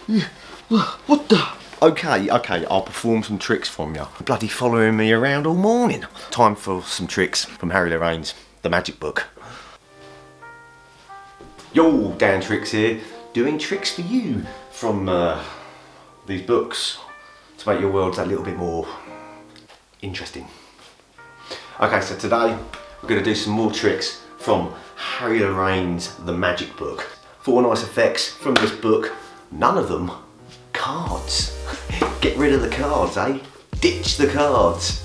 What the? Okay, I'll perform some tricks from you. Bloody following me around all morning. Time for some tricks from Harry Lorayne's The Magic Book. Yo, Dan Tricks here, doing tricks for you from these books to make your world a little bit more interesting. Okay, so today we're going to do some more tricks from Harry Lorayne's The Magic Book. 4 nice effects from this book, none of them cards. Get rid of the cards, eh? Ditch the cards.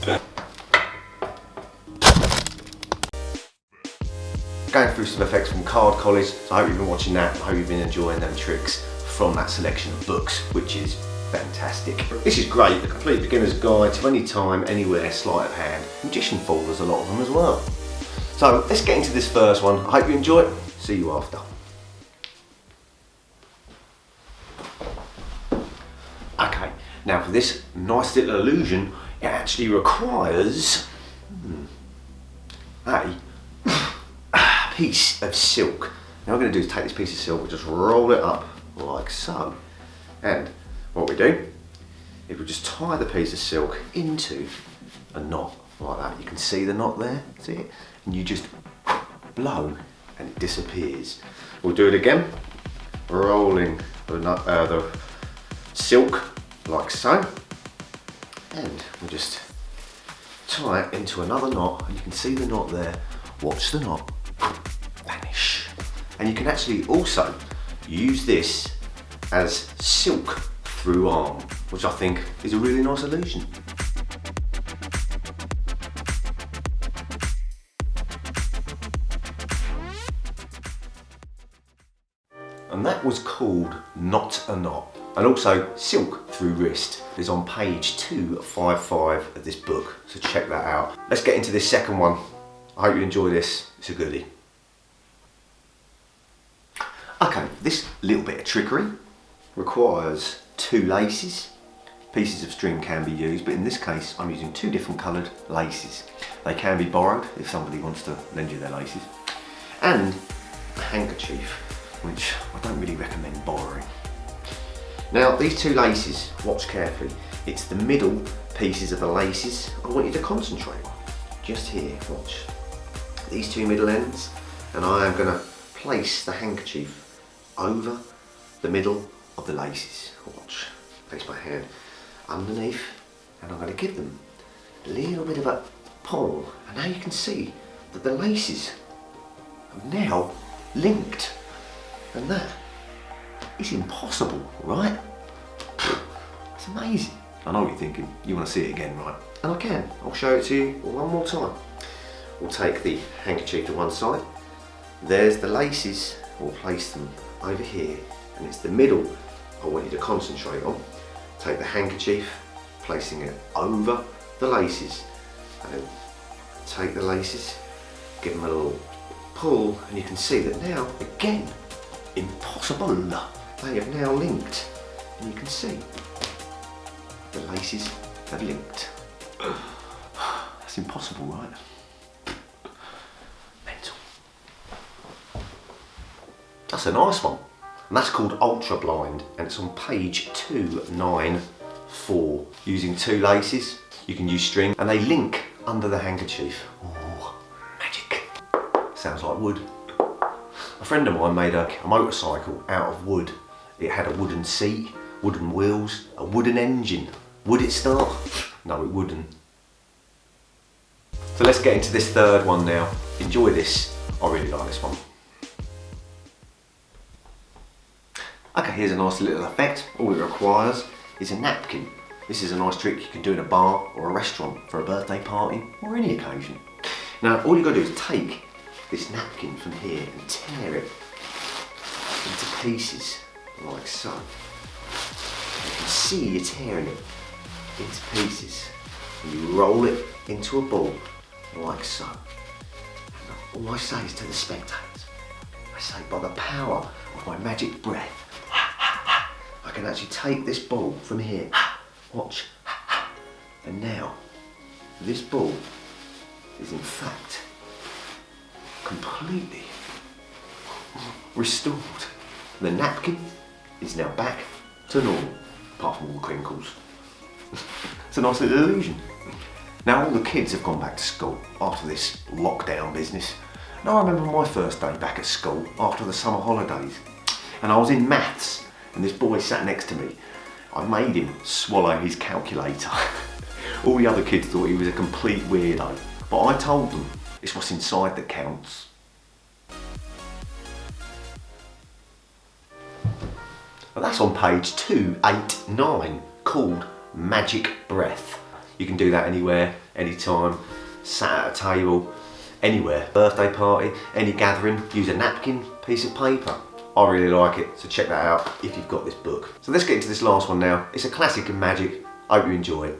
Going through some effects from Card College, so I hope you've been watching that. I hope you've been enjoying them tricks from that selection of books, which is fantastic. This is great, the complete beginner's guide to any time, anywhere, sleight of hand. Magician folders, a lot of them as well. So let's get into this first one. I hope you enjoy it. See you after. Okay, now for this nice little illusion, it actually requires a piece of silk. Now what I'm going to do is take this piece of silk and just roll it up like so. And what we do is we just tie the piece of silk into a knot like that. You can see the knot there, see it? And you just blow and it disappears. We'll do it again, rolling the silk like so, and we'll just tie it into another knot, and you can see the knot there. Watch the knot vanish. And you can actually also use this as silk through arm, which I think is a really nice illusion. And that was called Knot a Knot. And also silk through wrist is on page 255 of this book, so check that out. Let's get into this second one. I hope you enjoy this, it's a goodie. Okay, this little bit of trickery requires 2 laces. Pieces of string can be used, but in this case I'm using 2 different coloured laces. They can be borrowed if somebody wants to lend you their laces. And a handkerchief, which I don't really recommend borrowing. Now these 2 laces, watch carefully, it's the middle pieces of the laces I want you to concentrate on. Just here, watch. These 2 middle ends, and I am going to place the handkerchief over the middle of the laces. Watch, place my hand underneath, and I'm going to give them a little bit of a pull, and now you can see that the laces have now linked, and that is impossible, right? It's amazing. I know what you're thinking, you want to see it again, right? And I can, I'll show it to you one more time. We'll take the handkerchief to one side, there's the laces, we'll place them over here, and it's the middle I want you to concentrate on. Take the handkerchief, placing it over the laces, and then take the laces, give them a little pull, and you can see that now, again, impossible, they have now linked, and you can see the laces have linked. That's impossible, right? Mental. That's a nice one. And that's called Ultra Blind, and it's on page 294. Using 2 laces, you can use string, and they link under the handkerchief. Ooh, magic. Sounds like wood. A friend of mine made a motorcycle out of wood. It had a wooden seat, wooden wheels, a wooden engine. Would it start? No, it wouldn't. So let's get into this third one now. Enjoy this. I really like this one. Okay, here's a nice little effect. All it requires is a napkin. This is a nice trick you can do in a bar or a restaurant for a birthday party or any occasion. Now, all you've got to do is take this napkin from here and tear it into pieces like so. You can see you're tearing it into pieces, and you roll it into a ball like so. And all I say is to the spectators, I say, by the power of my magic breath, I can actually take this ball from here, watch, and now this ball is in fact completely restored. The napkin is now back to normal, apart from all the crinkles. It's a nice little illusion. Now all the kids have gone back to school after this lockdown business. Now I remember my first day back at school after the summer holidays. And I was in maths and this boy sat next to me. I made him swallow his calculator. All the other kids thought he was a complete weirdo. But I told them it's what's inside that counts. Well, that's on page 289, called Magic Breath. You can do that anywhere, anytime, sat at a table, anywhere. Birthday party, any gathering, use a napkin, piece of paper. I really like it, so check that out if you've got this book. So let's get into this last one now. It's a classic of magic. I hope you enjoy it.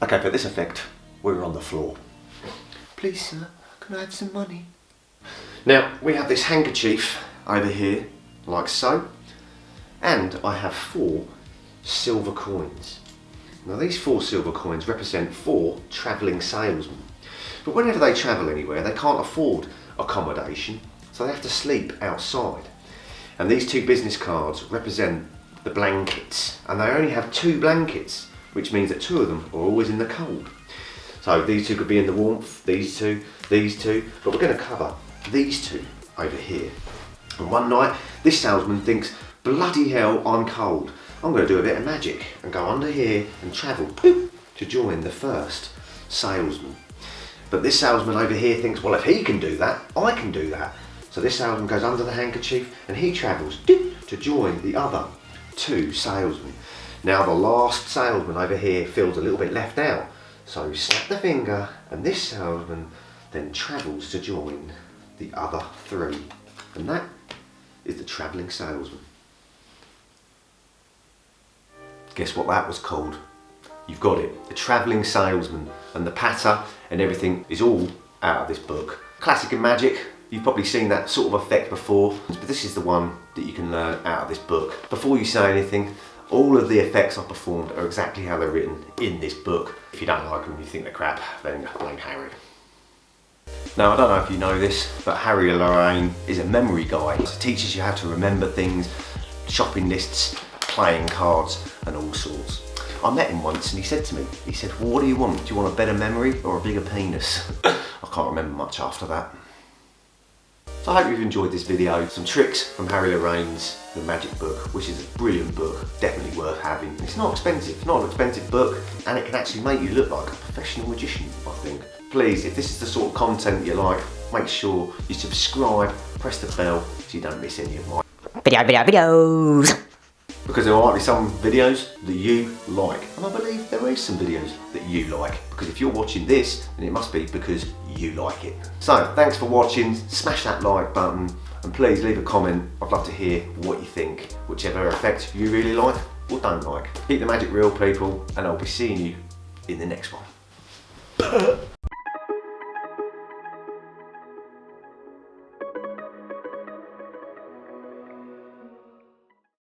Okay, for this effect, we're on the floor. Please, sir, can I have some money? Now, we have this handkerchief over here, like so, and I have 4 silver coins. Now, these 4 silver coins represent 4 travelling salesmen. But whenever they travel anywhere, they can't afford accommodation, so they have to sleep outside. And these 2 business cards represent the blankets, and they only have 2 blankets, which means that 2 of them are always in the cold. So these 2 could be in the warmth, these 2, but we're going to cover these 2 over here. And one night, this salesman thinks, bloody hell, I'm cold. I'm going to do a bit of magic and go under here and travel poof, to join the first salesman. But this salesman over here thinks, well, if he can do that, I can do that. So this salesman goes under the handkerchief and he travels to join the other 2 salesmen. Now the last salesman over here feels a little bit left out. So snap the finger and this salesman then travels to join the other 3. And that is the travelling salesman. Guess what that was called? You've got it, the travelling salesman, and the patter and everything is all out of this book. Classic in magic, you've probably seen that sort of effect before, but this is the one that you can learn out of this book. Before you say anything, all of the effects I've performed are exactly how they're written in this book. If you don't like them and you think they're crap, then blame Harry. Now, I don't know if you know this, but Harry Lorayne is a memory guide. It teaches you how to remember things, shopping lists, playing cards, and all sorts. I met him once and he said to me, well, what do you want? Do you want a better memory or a bigger penis? I can't remember much after that. So I hope you've enjoyed this video. Some tricks from Harry Lorayne's The Magic Book, which is a brilliant book, definitely worth having. It's not expensive, not an expensive book, and it can actually make you look like a professional magician, I think. Please, if this is the sort of content you like, make sure you subscribe, press the bell so you don't miss any of my videos. Because there might be some videos that you like, and I believe there is some videos that you like, because if you're watching this, then it must be because you like it. So, thanks for watching, smash that like button, and please leave a comment. I'd love to hear what you think, whichever effect you really like or don't like. Keep the magic real, people, and I'll be seeing you in the next one.